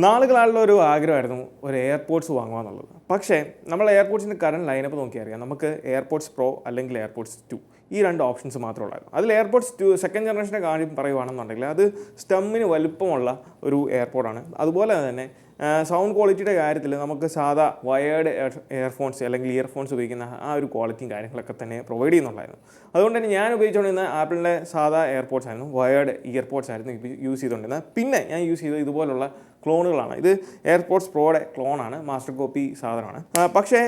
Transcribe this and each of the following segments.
നാളുകളായുള്ള ഒരു ആഗ്രഹമായിരുന്നു ഒരു എയർപോഡ്സ് വാങ്ങുക എന്നുള്ളത്. പക്ഷേ നമ്മൾ എയർപോഡ്സിൻ്റെ കറണ്ട് ലൈനപ്പ് നോക്കിയാൽ അറിയാം, നമുക്ക് എയർപോഡ്സ് പ്രോ അല്ലെങ്കിൽ എയർപോഡ്സ് 2 ഈ രണ്ട് ഓപ്ഷൻസ് മാത്രമേ ഉള്ളായിരുന്നു. അതിൽ എയർപോഡ്സ് 2 സെക്കൻഡ് ജനറേഷൻ്റെ കാര്യം പറയുകയാണെന്നുണ്ടെങ്കിൽ അത് സ്റ്റമ്മിന് വലുപ്പമുള്ള ഒരു എയർപോഡാണ്. അതുപോലെ തന്നെ സൗണ്ട് ക്വാളിറ്റിയുടെ കാര്യത്തിൽ നമുക്ക് സാധാ വയേർഡ് എയർഫോൺസ് അല്ലെങ്കിൽ ഇയർഫോൺസ് ഉപയോഗിക്കുന്ന ആ ഒരു ക്വാളിറ്റിയും കാര്യങ്ങളൊക്കെ തന്നെ പ്രൊവൈഡ് ചെയ്യുന്നുണ്ടായിരുന്നു. അതുകൊണ്ട് തന്നെ ഞാൻ ഉപയോഗിച്ചുകൊണ്ടിരുന്ന ആപ്പിളിൻ്റെ സാധാ എയർപോഡ്സ് ആയിരുന്നു, വയേർഡ് ഇയർപോഡ്സ് ആയിരുന്നു യൂസ് ചെയ്തുകൊണ്ടിരുന്നത്. പിന്നെ ഞാൻ യൂസ് ചെയ്തത് ഇതുപോലുള്ള ക്ലോണുകളാണ്. ഇത് എയർപോഡ്സ് പ്രോയുടെ ക്ലോണാണ്, മാസ്റ്റർ കോപ്പി സാധനമാണ്. പക്ഷേ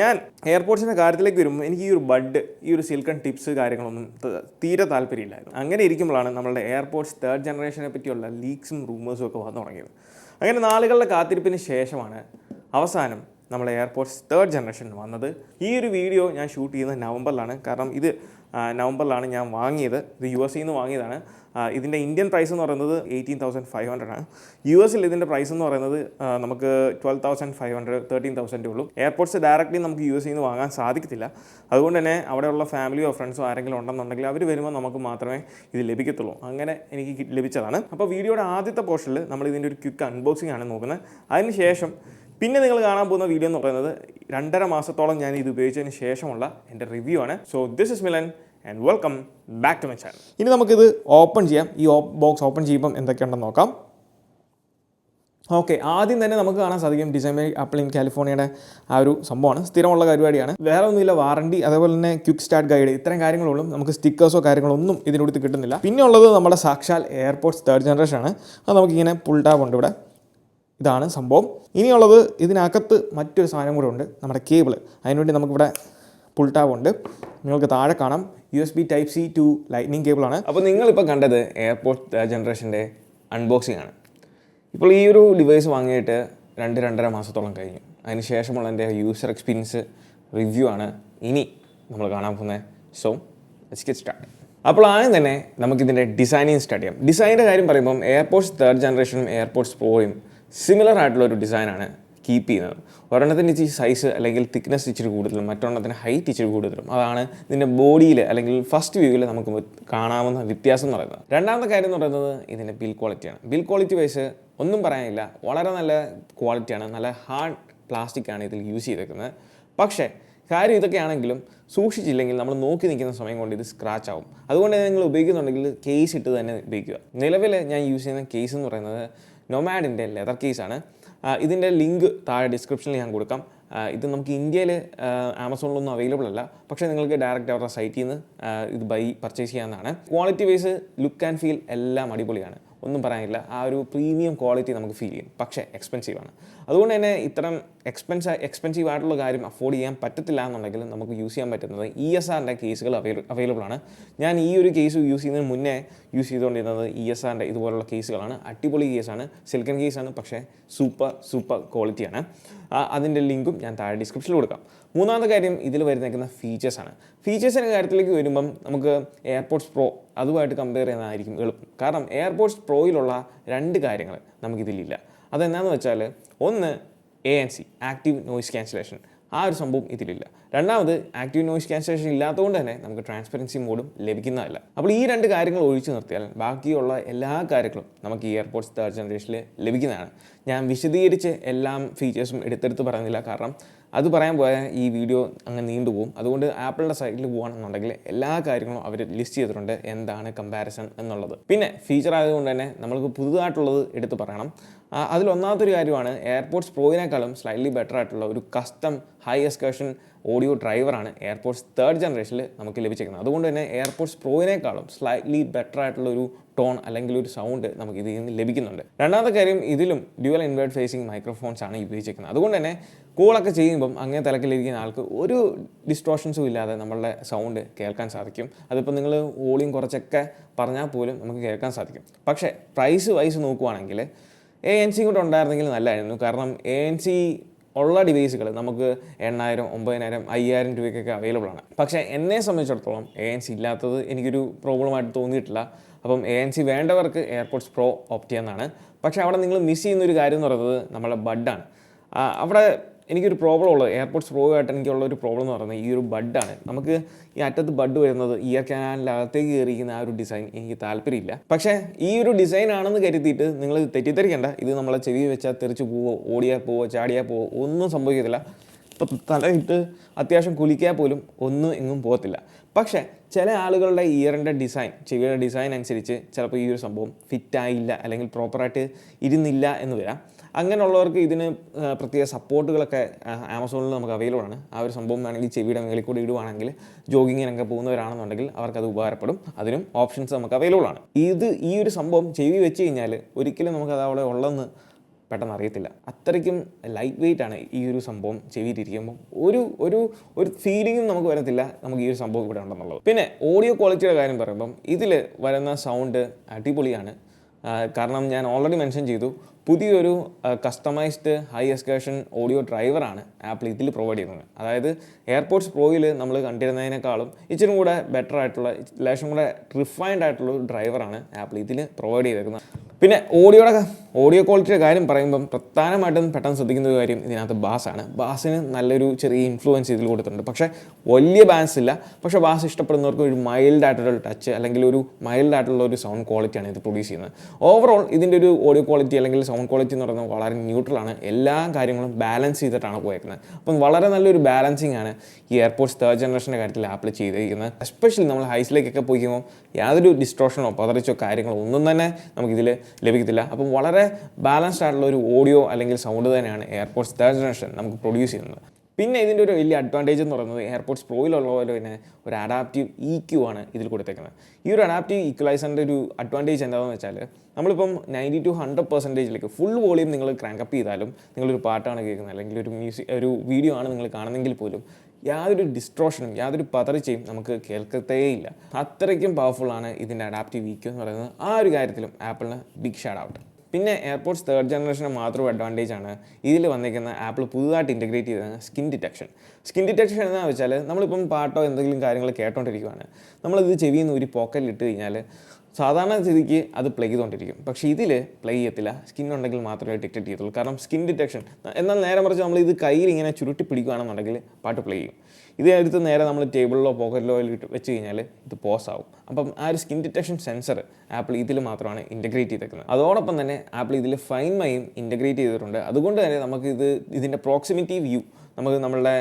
ഞാൻ എയർപോഡ്സിൻ്റെ കാര്യത്തിലേക്ക് വരുമ്പോൾ എനിക്ക് ഈ ഒരു ബഡ്, ഈ ഒരു സിൽക്കൺ ടിപ്സ് കാര്യങ്ങളൊന്നും തീരെ താല്പര്യമില്ലായിരുന്നു. അങ്ങനെ ഇരിക്കുമ്പോഴാണ് നമ്മളുടെ എയർപോഡ്സ് തേർഡ് ജനറേഷനെ പറ്റിയുള്ള ലീക്സും റൂമേഴ്സും ഒക്കെ വന്നു തുടങ്ങിയത്. അങ്ങനെ നാളുകളുടെ കാത്തിരിപ്പിന് ശേഷമാണ് അവസാനം നമ്മുടെ എയർപോഡ്സ് തേർഡ് ജനറേഷൻ വന്നത്. ഈ ഒരു വീഡിയോ ഞാൻ ഷൂട്ട് ചെയ്യുന്നത് നവംബറിലാണ്. കാരണം ഇത് നവംബറിലാണ് ഞാൻ വാങ്ങിയത്. ഇത് US നിന്ന് വാങ്ങിയതാണ്. ഇതിൻ്റെ ഇന്ത്യൻ പ്രൈസ് എന്ന് പറയുന്നത് 18,500 ആണ്. US ഇതിൻ്റെ പ്രൈസ് എന്ന് പറയുന്നത് നമുക്ക് 12,500 13,000 ഉള്ളൂ. എയർപോഡ്സ് ഡയറക്റ്റ്ലി നമുക്ക് US നിന്ന് വാങ്ങാൻ സാധിക്കത്തില്ല. അതുകൊണ്ട് തന്നെ അവിടെയുള്ള ഫാമിലിയോ ഫ്രണ്ട്സോ ആരെങ്കിലും ഉണ്ടെന്നുണ്ടെങ്കിൽ അവർ വരുമ്പോൾ നമുക്ക് മാത്രമേ ഇത് ലഭിക്കത്തുള്ളൂ. അങ്ങനെ എനിക്ക് ലഭിച്ചതാണ്. അപ്പോൾ വീഡിയോയുടെ ആദ്യത്തെ പോർഷനിൽ നമ്മൾ ഇതിൻ്റെ ഒരു ക്വിക്ക് അൺബോക്സിംഗ് ആണ് നോക്കുന്നത്. അതിനുശേഷം പിന്നെ നിങ്ങൾ കാണാൻ പോകുന്ന വീഡിയോ എന്ന് പറയുന്നത് 2.5 മാസത്തോളം ഞാൻ ഇത് ഉപയോഗിച്ചതിന് ശേഷമുള്ള എൻ്റെ റിവ്യൂ ആണ്. So this is Milan and welcome back to my channel. ഇനി നമുക്കിത് ഓപ്പൺ ചെയ്യാം. ഈ ബോക്സ് ഓപ്പൺ ചെയ്യുമ്പം എന്തൊക്കെയുണ്ടെന്ന് നോക്കാം. ഓക്കെ, ആദ്യം തന്നെ നമുക്ക് കാണാൻ സാധിക്കും ഡിസൈൻ ബൈ ആപ്പിൾ ഇൻ കാലിഫോർണിയയുടെ ആ ഒരു സംഭവമാണ്. സ്ഥിരമുള്ള പരിപാടിയാണ്. വേറെ ഒന്നുമില്ല, വാറണ്ടി, അതേപോലെ തന്നെ ക്വിക്ക് സ്റ്റാർട്ട് ഗൈഡ്, ഇത്തരം കാര്യങ്ങളുള്ളൂ. നമുക്ക് സ്റ്റിക്കേഴ്സോ കാര്യങ്ങളോ ഒന്നും ഇതിനടുത്ത് കിട്ടുന്നില്ല. പിന്നെ ഉള്ളത് നമ്മുടെ സാക്ഷാൽ എയർപോഡ്സ് തേർഡ് ജനറേഷൻ ആണ്. അത് നമുക്കിങ്ങനെ പുൾ ടാബ് ഉണ്ട് ഇവിടെ. ഇതാണ് സംഭവം. ഇനിയുള്ളത് ഇതിനകത്ത് മറ്റൊരു സാധനം കൂടെ ഉണ്ട്, നമ്മുടെ കേബിൾ. അതിനുവേണ്ടി നമുക്കിവിടെ പുൾ ടാബ് ഉണ്ട്. നിങ്ങൾക്ക് താഴെ കാണാം USB Type-C to ലൈറ്റ്നിങ് കേബിളാണ്. അപ്പോൾ നിങ്ങളിപ്പോൾ കണ്ടത് എയർപോഡ്സ് തേർഡ് ജനറേഷൻ്റെ അൺബോക്സിംഗ് ആണ്. ഇപ്പോൾ ഈ ഒരു ഡിവൈസ് വാങ്ങിയിട്ട് 2-2.5 മാസത്തോളം കഴിഞ്ഞു. അതിന് ശേഷമുള്ള എൻ്റെ യൂസർ എക്സ്പീരിയൻസ് റിവ്യൂ ആണ് ഇനി നമ്മൾ കാണാൻ പോകുന്നത്. So let's get start. അപ്പോൾ ആദ്യം തന്നെ നമുക്കിതിൻ്റെ ഡിസൈനിങ് സ്റ്റാർട്ട് ചെയ്യാം. ഡിസൈനിൻ്റെ കാര്യം പറയുമ്പം എയർപോഡ്സ് തേർഡ് ജനറേഷനും എയർപോഡ്സ് പ്രോയും സിമിലർ ആയിട്ടുള്ളൊരു ഡിസൈനാണ് കീപ്പ് ചെയ്യുന്നത്. ഒരെണ്ണത്തിൻ്റെ ഇച്ചിരി സൈസ് അല്ലെങ്കിൽ തിക്നെസ് ഇച്ചിരി കൂടുതലും മറ്റൊരെണ്ണത്തിന് ഹൈറ്റ് ഇച്ചിരി കൂടുതലും. അതാണ് ഇതിൻ്റെ ബോഡിയിൽ അല്ലെങ്കിൽ ഫസ്റ്റ് വ്യൂവിൽ നമുക്ക് കാണാവുന്ന വ്യത്യാസം എന്ന് പറയുന്നത്. രണ്ടാമത്തെ കാര്യം എന്ന് പറയുന്നത് ഇതിൻ്റെ ബിൽ ക്വാളിറ്റിയാണ്. ബിൽ ക്വാളിറ്റി വൈസ് ഒന്നും പറയാനില്ല, വളരെ നല്ല ക്വാളിറ്റിയാണ്. നല്ല ഹാർഡ് പ്ലാസ്റ്റിക് ആണ് ഇതിൽ യൂസ് ചെയ്തേക്കുന്നത്. പക്ഷേ കാര്യം ഇതൊക്കെയാണെങ്കിലും സൂക്ഷിച്ചില്ലെങ്കിൽ നമ്മൾ നോക്കി നിൽക്കുന്ന സമയം കൊണ്ട് ഇത് സ്ക്രാച്ച് ആവും. അതുകൊണ്ട് നിങ്ങൾ ഉപയോഗിക്കുന്നുണ്ടെങ്കിൽ കേസ് ഇട്ട് തന്നെ ഉപയോഗിക്കുക. നിലവിൽ ഞാൻ യൂസ് ചെയ്യുന്ന കേസ് എന്ന് പറയുന്നത് നൊമാഡിൻ്റെ ലെതർ കേസാണ്. ഇതിൻ്റെ ലിങ്ക് താഴെ ഡിസ്ക്രിപ്ഷനിൽ ഞാൻ കൊടുക്കാം. ഇത് നമുക്ക് ഇന്ത്യയിൽ ആമസോണിലൊന്നും അവൈലബിൾ അല്ല. പക്ഷേ നിങ്ങൾക്ക് ഡയറക്റ്റ് അവരുടെ സൈറ്റിൽ നിന്ന് ഇത് പർച്ചേസ് ചെയ്യാവുന്നതാണ്. Quality wise look and feel എല്ലാം അടിപൊളിയാണ്, ഒന്നും പറയാനില്ല. ആ ഒരു പ്രീമിയം ക്വാളിറ്റി നമുക്ക് ഫീൽ ചെയ്യും. പക്ഷേ എക്സ്പെൻസീവാണ്. അതുകൊണ്ട് തന്നെ ഇത്തരം എക്സ്പെൻസീവ് ആയിട്ടുള്ള കാര്യം അഫോർഡ് ചെയ്യാൻ പറ്റത്തില്ല എന്നുണ്ടെങ്കിൽ നമുക്ക് യൂസ് ചെയ്യാൻ പറ്റുന്നത് ESRൻ്റെ കേസുകൾ അവൈലബിൾ ആണ്. ഞാൻ ഈ ഒരു കേസ് യൂസ് ചെയ്യുന്നതിന് മുന്നേ യൂസ് ചെയ്തുകൊണ്ടിരുന്നത് ESRൻ്റെ ഇതുപോലുള്ള കേസുകളാണ്. അടിപൊളി കേസാണ്, സിൽക്കൻ കേസാണ്, പക്ഷേ സൂപ്പർ ക്വാളിറ്റിയാണ്. അതിൻ്റെ ലിങ്കും ഞാൻ താഴെ ഡിസ്ക്രിപ്ഷനിൽ കൊടുക്കാം. മൂന്നാമത്തെ കാര്യം ഇതിൽ വരുന്നേക്കുന്ന ഫീച്ചേഴ്സാണ്. ഫീച്ചേഴ്സിൻ്റെ കാര്യത്തിലേക്ക് വരുമ്പം നമുക്ക് എയർപോഡ്സ് പ്രോ അതുമായിട്ട് കമ്പയർ ചെയ്യുന്നതായിരിക്കും എളുപ്പം. കാരണം എയർപോഡ്സ് പ്രോയിലുള്ള 2 കാര്യങ്ങൾ നമുക്കിതിലില്ല. അതെന്താണെന്ന് വെച്ചാൽ, ഒന്ന് ANC ആക്റ്റീവ് നോയിസ് ക്യാൻസലേഷൻ, ആ ഒരു സംഭവം ഇതിലില്ല. രണ്ടാമത് ആക്റ്റീവ് നോയിസ് ക്യാൻസലേഷൻ ഇല്ലാത്തതുകൊണ്ട് തന്നെ നമുക്ക് ട്രാൻസ്പെറൻസി മോഡും ലഭിക്കുന്നതല്ല. അപ്പോൾ ഈ 2 കാര്യങ്ങൾ ഒഴിച്ചു നിർത്തിയാൽ ബാക്കിയുള്ള എല്ലാ കാര്യങ്ങളും നമുക്ക് ഈ എയർപോഡ്സ് തേർഡ് ജനറേഷനിൽ ലഭിക്കുന്നതാണ്. ഞാൻ വിശദീകരിച്ച് എല്ലാം ഫീച്ചേഴ്സും എടുത്തെടുത്ത് പറയുന്നില്ല, കാരണം അത് പറയാൻ പോയാൽ ഈ വീഡിയോ അങ്ങ് നീണ്ടുപോകും. അതുകൊണ്ട് ആപ്പിളിൻ്റെ സൈറ്റിൽ പോകുകയാണെന്നുണ്ടെങ്കിൽ എല്ലാ കാര്യങ്ങളും അവർ ലിസ്റ്റ് ചെയ്തിട്ടുണ്ട്, എന്താണ് കമ്പാരിസൺ എന്നുള്ളത്. പിന്നെ ഫീച്ചർ ആയതുകൊണ്ട് തന്നെ നമ്മൾക്ക് പുതുതായിട്ടുള്ളത് എടുത്ത് പറയണം. അതിലൊന്നാമത്തൊരു കാര്യമാണ് എയർപോഡ്സ് പ്രോയിനേക്കാളും സ്ലൈറ്റ്ലി ബെറ്റർ ആയിട്ടുള്ള ഒരു കസ്റ്റം ഹൈ എക്സ്കർഷൻ ഓഡിയോ ഡ്രൈവറാണ് എയർപോഡ്സ് തേർഡ് ജനറേഷനിൽ നമുക്ക് ലഭിച്ചിരിക്കുന്നത്. അതുകൊണ്ട് തന്നെ എയർപോഡ്സ് പ്രോയിനേക്കാളും സ്ലൈറ്റ്ലി ബെറ്റർ ആയിട്ടുള്ള ഒരു ടോൺ അല്ലെങ്കിൽ ഒരു സൗണ്ട് നമുക്ക് ഇതിൽ നിന്ന് ലഭിക്കുന്നുണ്ട്. രണ്ടാമത്തെ കാര്യം, ഇതിലും ഡ്യുവൽ ഇൻവേർട്ട് ഫേസിങ് മൈക്രോഫോൺസ് ആണ് ഉപയോഗിച്ചിരിക്കുന്നത്. അതുകൊണ്ട് തന്നെ കോളൊക്കെ ചെയ്യുമ്പം അങ്ങനെ തിരക്കിലിരിക്കുന്ന ആൾക്ക് ഒരു ഡിസ്ട്രോഷൻസും ഇല്ലാതെ നമ്മളുടെ സൗണ്ട് കേൾക്കാൻ സാധിക്കും. അതിപ്പോൾ നിങ്ങൾ വോളിയം കുറച്ചൊക്കെ പറഞ്ഞാൽ പോലും നമുക്ക് കേൾക്കാൻ സാധിക്കും. പക്ഷേ പ്രൈസ് വൈസ് നോക്കുവാണെങ്കിൽ ANC കൂടെ ഉണ്ടായിരുന്നെങ്കിൽ നല്ലതായിരുന്നു. കാരണം ANC ഉള്ള ഡിവൈസുകൾ നമുക്ക് 8,000, 9,000, 5,000 രൂപയ്ക്കൊക്കെ അവൈലബിൾ ആണ്. പക്ഷേ എന്നെ സംബന്ധിച്ചിടത്തോളം ANC ഇല്ലാത്തത് എനിക്കൊരു പ്രോബ്ലമായിട്ട് തോന്നിയിട്ടില്ല. അപ്പം ANC വേണ്ടവർക്ക് എയർപോഡ്സ് പ്രോ ഓപ്റ്റ് ചെയ്യാവുന്നതാണ്. പക്ഷേ അവിടെ നിങ്ങൾ മിസ് ചെയ്യുന്നൊരു കാര്യം എന്ന് പറയുന്നത് നമ്മളെ ബഡാണ്. അവിടെ എനിക്കൊരു പ്രോബ്ലം ഉള്ളത് എയർപോഡ്സ് പ്രോ ആയിട്ട് എനിക്കുള്ള ഒരു പ്രോബ്ലം എന്ന് പറയുന്നത് ഈ ഒരു ബഡാണ്. നമുക്ക് ഈ അറ്റത്ത് ബഡ് വരുന്നത് ഇയർ ക്യാനലിനകത്തേക്ക് കയറിയിരിക്കുന്ന ആ ഒരു ഡിസൈൻ എനിക്ക് താല്പര്യമില്ല. പക്ഷേ ഈ ഒരു ഡിസൈൻ ആണെന്ന് കരുതിയിട്ട് നിങ്ങൾ തെറ്റിദ്ധരിക്കേണ്ട. ഇത് നമ്മളെ ചെവി വെച്ചാൽ തെറിച്ച് പോവോ, ഓടിയാൽ പോവോ, ചാടിയാൽ പോവോ ഒന്നും സംഭവിക്കത്തില്ല. ഇപ്പം തലയിട്ട് അത്യാവശ്യം കുലിക്കാൻ പോലും ഒന്നും എങ്ങും പോകത്തില്ല. പക്ഷേ ചില ആളുകളുടെ ഇയറിൻ്റെ ഡിസൈൻ, ചെവിയുടെ ഡിസൈൻ അനുസരിച്ച് ചിലപ്പോൾ ഈ ഒരു സംഭവം ഫിറ്റായില്ല അല്ലെങ്കിൽ പ്രോപ്പറായിട്ട് ഇരുന്നില്ല എന്ന് വരാം. അങ്ങനെയുള്ളവർക്ക് ഇതിന് പ്രത്യേക സപ്പോർട്ടുകളൊക്കെ ആമസോണിൽ നമുക്ക് അവൈലബിൾ ആണ്. ആ ഒരു സംഭവം വേണമെങ്കിൽ ചെവിയുടെ മേളിൽ കൂടി ഇടുവാണെങ്കിൽ ജോഗിങ്ങിനൊക്കെ പോകുന്നവരാണെന്നുണ്ടെങ്കിൽ അവർക്കത് ഉപകാരപ്പെടും. അതിനും ഓപ്ഷൻസ് നമുക്ക് അവൈലബിൾ ആണ്. ഈ ഒരു സംഭവം ചെവി വെച്ച് കഴിഞ്ഞാൽ ഒരിക്കലും നമുക്കത് അവിടെ ഉള്ളതെന്ന് പെട്ടെന്ന് അറിയത്തില്ല. അത്രയ്ക്കും ലൈറ്റ് വെയിറ്റ് ആണ് ഈ ഒരു സംഭവം ചെവിയിലിരിക്കുമ്പോൾ. ഒരു ഫീലിങ്ങും നമുക്ക് വരത്തില്ല നമുക്ക് ഈ ഒരു സംഭവം ഇവിടെ ഉണ്ടെന്നുള്ളത്. പിന്നെ ഓഡിയോ ക്വാളിറ്റിയുടെ കാര്യം പറയുമ്പം ഇതിൽ വരുന്ന സൗണ്ട് അടിപൊളിയാണ്. കാരണം ഞാൻ ഓൾറെഡി മെൻഷൻ ചെയ്തു, പുതിയൊരു കസ്റ്റമൈസ്ഡ് ഹൈ എക്സ്കേഷൻ ഓഡിയോ ഡ്രൈവറാണ് ആപ്പിൾ ഇതിൽ പ്രൊവൈഡ് ചെയ്യുന്നത്. അതായത് എയർപോഡ്സ് പ്രോയിൽ നമ്മൾ കണ്ടിരുന്നതിനേക്കാളും ഇച്ചിരി കൂടെ ബെറ്റർ ആയിട്ടുള്ള, ലേശം കൂടെ റിഫൈൻഡ് ആയിട്ടുള്ള ഒരു ഡ്രൈവറാണ് ആപ്പിൾ ഇതിൽ പ്രൊവൈഡ് ചെയ്തേക്കുന്നത്. പിന്നെ ഓഡിയോ ക്വാളിറ്റിയുടെ കാര്യം പറയുമ്പം പ്രധാനമായിട്ടും പെട്ടെന്ന് ശ്രദ്ധിക്കുന്ന ഒരു കാര്യം ഇതിനകത്ത് ബാസാണ്. ബാസിന് നല്ലൊരു ചെറിയ ഇൻഫ്ലുവൻസ് ഇതിൽ കൊടുത്തിട്ടുണ്ട്. പക്ഷേ വലിയ ബാസ് ഇല്ല. പക്ഷേ ബാസ് ഇഷ്ടപ്പെടുന്നവർക്ക് ഒരു മൈൽഡ് ആയിട്ടുള്ള ടച്ച് അല്ലെങ്കിൽ ഒരു മൈൽഡ് ആയിട്ടുള്ള ഒരു സൗണ്ട് ക്വാളിറ്റിയാണ് ഇത് പ്രൊഡ്യൂസ് ചെയ്യുന്നത്. ഓവറോൾ ഇതിൻ്റെ ഒരു ഓഡിയോ ക്വാളിറ്റി അല്ലെങ്കിൽ സൗണ്ട് ക്വാളിറ്റി എന്ന് പറയുന്നത് വളരെ ന്യൂട്രലാണ്. എല്ലാ കാര്യങ്ങളും ബാലൻസ് ചെയ്തിട്ടാണ് പോയേക്കുന്നത്. അപ്പം വളരെ നല്ലൊരു ബാലൻസിങ് ആണ് ഈ എയർപോഡ്സ് തേർഡ് ജനറേഷൻ്റെ കാര്യത്തിൽ ആപ്പിൾ ചെയ്തിരിക്കുന്നത്. എസ്പെഷ്യലി നമ്മൾ ഹൈസിലേക്കൊക്കെ പോയിക്കുമ്പോൾ യാതൊരു ഡിസ്ട്രോഷനോ പതറിച്ചോ കാര്യങ്ങളോ ഒന്നും തന്നെ നമുക്കിതിൽ ലഭിക്കത്തില്ല. അപ്പം വളരെ ബാലൻസ്ഡ് ആയിട്ടുള്ള ഒരു ഓഡിയോ അല്ലെങ്കിൽ സൗണ്ട് തന്നെയാണ് എയർപോഡ്സ് തേർഡ് ജനറേഷൻ നമുക്ക് പ്രൊഡ്യൂസ് ചെയ്യുന്നത്. പിന്നെ ഇതിൻ്റെ ഒരു വലിയ അഡ്വാൻറ്റേജ് എന്ന് പറയുന്നത് എയർപോഡ്സ് പ്രോയിലുള്ള പോലെ തന്നെ ഒരു അഡാപ്റ്റീവ് EQ ആണ് ഇതിൽ കൊടുത്തേക്കുന്നത്. ഈ ഒരു അഡാപ്റ്റീവ് ഈക്വലൈസറിൻ്റെ ഒരു അഡ്വാൻറ്റേജ് എന്താണെന്ന് വെച്ചാൽ നമ്മളിപ്പം 90 to 100% ഫുൾ വോളിയം നിങ്ങൾ ക്രാങ്കപ്പ് ചെയ്താലും, നിങ്ങളൊരു പാട്ടാണ് കേൾക്കുന്നത് അല്ലെങ്കിൽ ഒരു വീഡിയോ ആണ് നിങ്ങൾ കാണുന്നെങ്കിൽ പോലും യാതൊരു ഡിസ്ട്രോഷനും യാതൊരു പതറിച്ചയും നമുക്ക് കേൾക്കത്തേയില്ല. അത്രയ്ക്കും പവർഫുള്ളാണ് ഇതിൻ്റെ അഡാപ്റ്റീവ് EQ എന്ന് പറയുന്നത്. ആ ഒരു കാര്യത്തിലും ആപ്പിളിന് ബിഗ് ഷൗട്ട് ഔട്ട്. പിന്നെ എയർപോഡ്സ് തേർഡ് ജനറേഷന് മാത്രം അഡ്വാൻറ്റേജ് ആണ് ഇതിൽ വന്നിരിക്കുന്ന ആപ്പിൾ പുതുതായിട്ട് ഇൻറ്റഗ്രേറ്റ് ചെയ്ത സ്കിൻ ഡിറ്റക്ഷൻ. സ്കിൻ ഡിറ്റക്ഷൻ എന്താണെന്ന് വെച്ചാൽ നമ്മളിപ്പം പാട്ടോ എന്തെങ്കിലും കാര്യങ്ങൾ കേട്ടോണ്ടിരിക്കുകയാണ്, നമ്മളിത് ചെവിയിൽ നിന്ന് ഒരു പോക്കറ്റിൽ ഇട്ട് കഴിഞ്ഞാൽ സാധാരണ സ്ഥിതിക്ക് അത് പ്ലേ ചെയ്തുകൊണ്ടിരിക്കും. പക്ഷേ ഇതിൽ പ്ലേ ചെയ്യത്തില്ല. സ്കിൻ ഉണ്ടെങ്കിൽ മാത്രമേ ഡിറ്റക്ട് ചെയ്യത്തുള്ളൂ. കാരണം സ്കിൻ ഡിറ്റക്ഷൻ എന്നാൽ നേരെ മറിച്ച് നമ്മൾ ഇത് കയ്യിൽ ഇങ്ങനെ ചുരുട്ടി പിടിക്കുകയാണെന്നുണ്ടെങ്കിൽ പാട്ട് പ്ലേ ചെയ്യും. ഇത് എടുത്ത് നേരെ നമ്മൾ ടേബിളിലോ പോക്കറ്റിലോ വെച്ച് കഴിഞ്ഞാൽ ഇത് പോസ് ആവും. അപ്പം ആ ഒരു സ്കിൻ ഡിറ്റക്ഷൻ സെൻസർ ആപ്പിൾ ഇതിൽ മാത്രമാണ് ഇൻറ്റഗ്രേറ്റ് ചെയ്തേക്കുന്നത്. അതോടൊപ്പം തന്നെ ആപ്പിൾ ഇതിൽ ഫൈൻഡ് മൈയും ഇൻറ്റഗ്രേറ്റ് ചെയ്തിട്ടുണ്ട്. അതുകൊണ്ട് തന്നെ നമുക്ക് ഇതിൻ്റെ പ്രോക്സിമിറ്റി വ്യൂ നമുക്ക് നമ്മളുടെ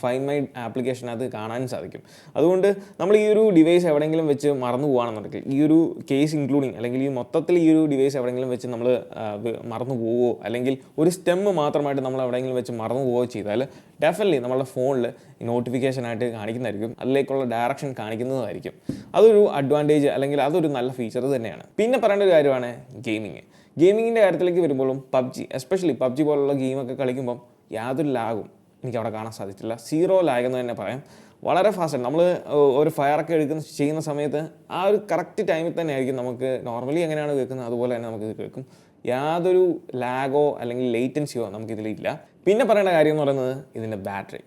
ഫൈൻഡ് മൈ ആപ്ലിക്കേഷൻ അത് കാണാനും സാധിക്കും. അതുകൊണ്ട് നമ്മൾ ഈ ഒരു ഡിവൈസ് എവിടെയെങ്കിലും വെച്ച് മറന്നു പോകുകയാണെന്നുണ്ടെങ്കിൽ, ഈ ഒരു കേസ് ഇൻക്ലൂഡിങ് അല്ലെങ്കിൽ ഈ മൊത്തത്തിൽ ഈ ഒരു ഡിവൈസ് എവിടെയെങ്കിലും വെച്ച് നമ്മൾ മറന്നു പോവുകയോ അല്ലെങ്കിൽ ഒരു സ്റ്റെമ്മ് മാത്രമായിട്ട് നമ്മൾ എവിടെയെങ്കിലും വെച്ച് മറന്നു പോവുകയോ ചെയ്താൽ ഡെഫിനറ്റ്ലി നമ്മളുടെ ഫോണിൽ നോട്ടിഫിക്കേഷനായിട്ട് കാണിക്കുന്നതായിരിക്കും, അതിലേക്കുള്ള ഡയറക്ഷൻ കാണിക്കുന്നതായിരിക്കും. അതൊരു അഡ്വാൻറ്റേജ് അല്ലെങ്കിൽ അതൊരു നല്ല ഫീച്ചർ തന്നെയാണ്. പിന്നെ പറയേണ്ട ഒരു കാര്യമാണ് ഗെയിമിങ്ങിൻ്റെ കാര്യത്തിലേക്ക് വരുമ്പോഴും എസ്പെഷ്യലി പബ്ജി പോലുള്ള ഗെയിമൊക്കെ കളിക്കുമ്പം യാതൊരു ലാഗും എനിക്കവിടെ കാണാൻ സാധിച്ചില്ല. 0 ലാഗ് എന്ന് തന്നെ പറയാം. വളരെ ഫാസ്റ്റ്. നമ്മൾ ഒരു ഫയറൊക്കെ ചെയ്യുന്ന സമയത്ത് ആ ഒരു കറക്റ്റ് ടൈമിൽ തന്നെ ആയിരിക്കും നമുക്ക് നോർമലി എങ്ങനെയാണ് കേൾക്കുന്നത് അതുപോലെ തന്നെ നമുക്കിത് കേൾക്കും. യാതൊരു ലാഗോ അല്ലെങ്കിൽ ലേറ്റൻസിയോ നമുക്കിതിലില്ല. പിന്നെ പറയേണ്ട കാര്യം എന്ന് പറയുന്നത് ഇതിൻ്റെ ബാറ്ററി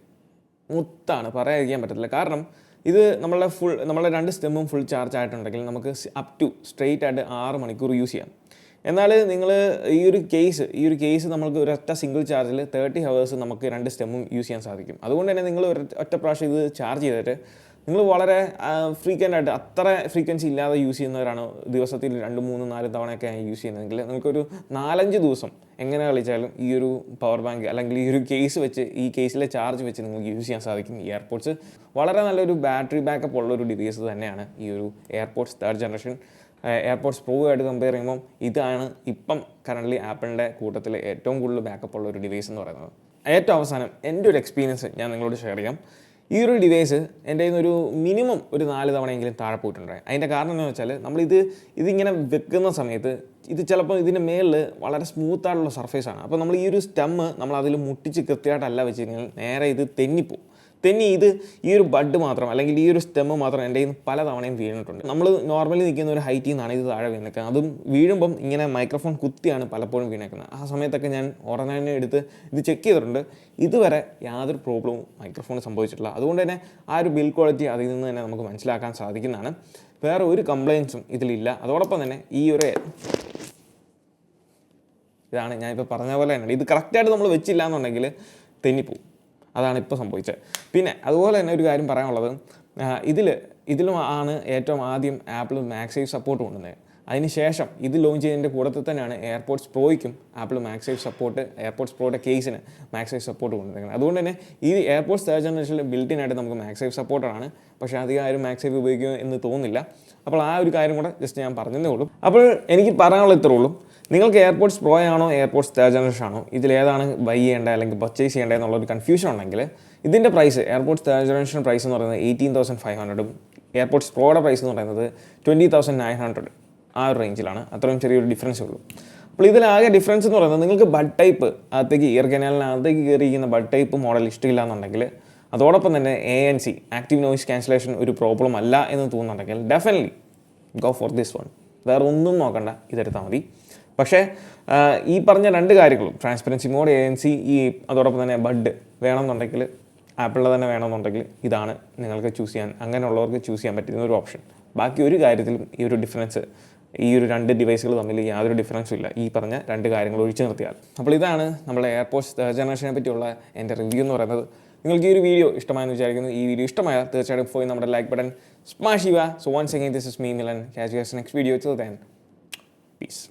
മുത്താണ്, പറയാതിരിക്കാൻ പറ്റത്തില്ല. കാരണം ഇത് നമ്മളുടെ 2 സ്റ്റെമ്മും ഫുൾ ചാർജ് ആയിട്ടുണ്ടെങ്കിൽ നമുക്ക് അപ് ടു സ്ട്രെയിറ്റ് ആയിട്ട് 6 മണിക്കൂർ യൂസ് ചെയ്യാം. എന്നാൽ നിങ്ങൾ ഈ ഒരു കേസ് നമുക്ക് ഒരൊറ്റ സിംഗിൾ ചാർജിൽ 30 hours നമുക്ക് 2 സ്റ്റെമ്മും യൂസ് ചെയ്യാൻ സാധിക്കും. അതുകൊണ്ട് തന്നെ നിങ്ങൾ ഒറ്റ പ്രാവശ്യം ഇത് ചാർജ് ചെയ്തിട്ട് നിങ്ങൾ വളരെ ഫ്രീക്വൻ്റായിട്ട് അത്ര ഫ്രീക്വൻസി ഇല്ലാതെ യൂസ് ചെയ്യുന്നവരാണ്, ദിവസത്തിൽ 2, 3, 4 തവണയൊക്കെ യൂസ് ചെയ്യുന്നതെങ്കിൽ നിങ്ങൾക്കൊരു 4-5 ദിവസം എങ്ങനെ കളിച്ചാലും ഈ ഒരു പവർ ബാങ്ക് അല്ലെങ്കിൽ ഈ ഒരു ഈ കേസിലെ ചാർജ് വെച്ച് നിങ്ങൾക്ക് യൂസ് ചെയ്യാൻ സാധിക്കും. ഈ എയർപോഡ്സ് വളരെ നല്ലൊരു ബാറ്ററി ബാക്കപ്പ് ഉള്ളൊരു ഡിവൈസ് തന്നെയാണ് ഈ ഒരു AirPods third generation. AirPods pro ആയിട്ട് കമ്പയർ ചെയ്യുമ്പം ഇതാണ് ഇപ്പം കറൻ്റ്ലി ആപ്പിളിൻ്റെ കൂട്ടത്തിൽ ഏറ്റവും കൂടുതൽ ബാക്കപ്പ് ഉള്ള ഒരു ഡിവൈസ് എന്ന് പറയുന്നത്. ഏറ്റവും അവസാനം എൻ്റെ ഒരു എക്സ്പീരിയൻസ് ഞാൻ നിങ്ങളോട് ഷെയർ ചെയ്യാം. ഈ ഒരു ഡിവൈസ് എൻ്റെ കയ്യിൽ നിന്ന് മിനിമം 4 തവണയെങ്കിലും താഴെ പോയിട്ടുണ്ട്. അതിൻ്റെ കാരണം എന്താണെന്ന് വെച്ചാൽ ഇതിങ്ങനെ വെക്കുന്ന സമയത്ത് ഇത് ചിലപ്പോൾ ഇതിൻ്റെ മേളിൽ വളരെ സ്മൂത്തായിട്ടുള്ള സർഫേസാണ്. അപ്പോൾ നമ്മൾ ഈ ഒരു സ്റ്റെമ്മ് നമ്മളതിൽ മുട്ടിച്ച് കൃത്യമായിട്ടല്ല വെച്ച് കഴിഞ്ഞാൽ നേരെ ഇത് തെന്നിപ്പോവും. ഈ ഒരു ബഡ് മാത്രം അല്ലെങ്കിൽ ഈ ഒരു സ്റ്റെമ്മ് മാത്രം എൻ്റെ കയ്യിൽ നിന്ന് പല തവണയും വീണിട്ടുണ്ട്. നമ്മൾ നോർമലി നിൽക്കുന്ന ഒരു ഹൈറ്റിൽ നിന്നാണ് ഇത് താഴെ വീണേക്കുന്നത്. അതും വീഴുമ്പം ഇങ്ങനെ മൈക്രോഫോൺ കുത്തിയാണ് പലപ്പോഴും വീണേക്കുന്നത്. ആ സമയത്തൊക്കെ ഞാൻ ഉടനെ തന്നെ എടുത്ത് ഇത് ചെക്ക് ചെയ്തിട്ടുണ്ട്. ഇതുവരെ യാതൊരു പ്രോബ്ലവും മൈക്രോഫോൺ സംഭവിച്ചിട്ടില്ല. അതുകൊണ്ട് തന്നെ ആ ഒരു ബിൽഡ് ക്വാളിറ്റി അതിൽ നിന്ന് തന്നെ നമുക്ക് മനസ്സിലാക്കാൻ സാധിക്കുന്നതാണ്. വേറെ ഒരു കംപ്ലയിൻസും ഇതിലില്ല. അതോടൊപ്പം തന്നെ ഇതാണ് ഞാനിപ്പോൾ പറഞ്ഞ പോലെ തന്നെ ഇത് കറക്റ്റായിട്ട് നമ്മൾ വെച്ചില്ല എന്നുണ്ടെങ്കിൽ തെന്നിപ്പോവും. അതാണ് ഇപ്പോൾ സംഭവിച്ചത്. പിന്നെ അതുപോലെ തന്നെ ഒരു കാര്യം പറയാനുള്ളത്, ഇതിലും ആണ് ഏറ്റവും ആദ്യം ആപ്പിൾ മാഗ്സേഫ് സപ്പോർട്ട് കൊണ്ടുവന്നത്. അതിനുശേഷം ഇത് ലോഞ്ച് ചെയ്തതിൻ്റെ കൂടത്തിൽ തന്നെയാണ് എയർപോഡ്സ് പ്രോയ്ക്കും ആപ്പിൾ മാഗ്സേഫ് സപ്പോർട്ട്, എയർപോഡ്സ് പ്രോയുടെ കേസിന് മാഗ്സേഫ് സപ്പോർട്ട് കൊണ്ടുവന്നിരിക്കുന്നത്. അതുകൊണ്ട് തന്നെ ഈ എയർപോഡ്സ് തേർഡ് ജനറേഷനിൽ ബിൽറ്റിനായിട്ട് നമുക്ക് മാഗ്സേഫ് സപ്പോർട്ടാണ്. പക്ഷേ അധികം ആരും മാഗ്സേഫ് ഉപയോഗിക്കുമോ എന്ന് തോന്നുന്നില്ല. അപ്പോൾ ആ ഒരു കാര്യം കൂടെ ജസ്റ്റ് ഞാൻ പറഞ്ഞതേ ഉള്ളൂ. അപ്പോൾ എനിക്ക് പറയാനുള്ള ഇത്രേ ഉള്ളൂ. നിങ്ങൾക്ക് എയർപോഡ്സ് പ്രോ ആണോ എയർപോഡ്സ് തേർഡ് ജനറേഷൻ ആണോ ഇതിലേതാണ് ബൈ ചെയ്യേണ്ടത് അല്ലെങ്കിൽ പർച്ചേസ് ചെയ്യേണ്ടത് എന്നുള്ളൊരു കൺഫ്യൂഷൻ ഉണ്ടെങ്കിൽ ഇതിൻ്റെ price AirPods third generation price എന്ന് പറയുന്നത് 18,500 എയർപോഡ്സ് പ്രോയുടെ പ്രൈസ് എന്ന് പറയുന്നത് 20,900 ആ ഒരു റേഞ്ചിലാണ്. അത്രയും ചെറിയൊരു ഡിഫറൻസേ ഉള്ളൂ. അപ്പോൾ ഇതിലാകെ ഡിഫറൻസ് എന്ന് പറയുന്നത് നിങ്ങൾക്ക് ബഡ് ടൈപ്പ് അകത്തേക്ക് ഇയർ കനാലിനകത്തേക്ക് കയറിയിരിക്കുന്ന ബഡ് ടൈപ്പ് മോഡൽ ഇഷ്ടമില്ല എന്നുണ്ടെങ്കിൽ, അതോടൊപ്പം തന്നെ ANC ആക്റ്റീവ് നോയിസ് ക്യാൻസലേഷൻ ഒരു പ്രോബ്ലം അല്ല എന്ന് തോന്നുന്നുണ്ടെങ്കിൽ definitely go for this one. വേറെ ഒന്നും നോക്കണ്ട, ഇതെടുത്താൽ മതി. പക്ഷേ ഈ പറഞ്ഞ രണ്ട് കാര്യങ്ങളും ട്രാൻസ്പെറൻസി മോഡ്, ANC അതോടൊപ്പം തന്നെ ബഡ് വേണമെന്നുണ്ടെങ്കിൽ, ആപ്പിളിൽ തന്നെ വേണമെന്നുണ്ടെങ്കിൽ ഇതാണ് നിങ്ങൾക്ക് ചൂസ് ചെയ്യാൻ, അങ്ങനെയുള്ളവർക്ക് ചൂസ് ചെയ്യാൻ പറ്റുന്ന ഒരു ഓപ്ഷൻ. ബാക്കി ഒരു കാര്യത്തിലും ഈ ഒരു ഡിഫറൻസ്, ഈ ഒരു രണ്ട് ഡിവൈസുകൾ തമ്മിൽ യാതൊരു ഡിഫറൻസും ഇല്ല, ഈ പറഞ്ഞ രണ്ട് കാര്യങ്ങൾ ഒഴിച്ചു നിർത്തിയാൽ. അപ്പോൾ ഇതാണ് നമ്മുടെ എയർപോഡ്സ് തേർഡ് ജനറേഷനെ പറ്റിയുള്ള എൻ്റെ റിവ്യൂ എന്ന് പറയുന്നത്. നിങ്ങൾക്ക് ഈ ഒരു വീഡിയോ ഇഷ്ടമായെന്ന് വിചാരിക്കുന്നു. ഈ വീഡിയോ ഇഷ്ടമായാൽ തീർച്ചയായിട്ടും പോയി നമ്മുടെ ലൈക്ക് ബട്ടൺ സ്മാഷ് ചെയ്യുക. So once again this is me Milan. Catch you guys next video. Till then piece.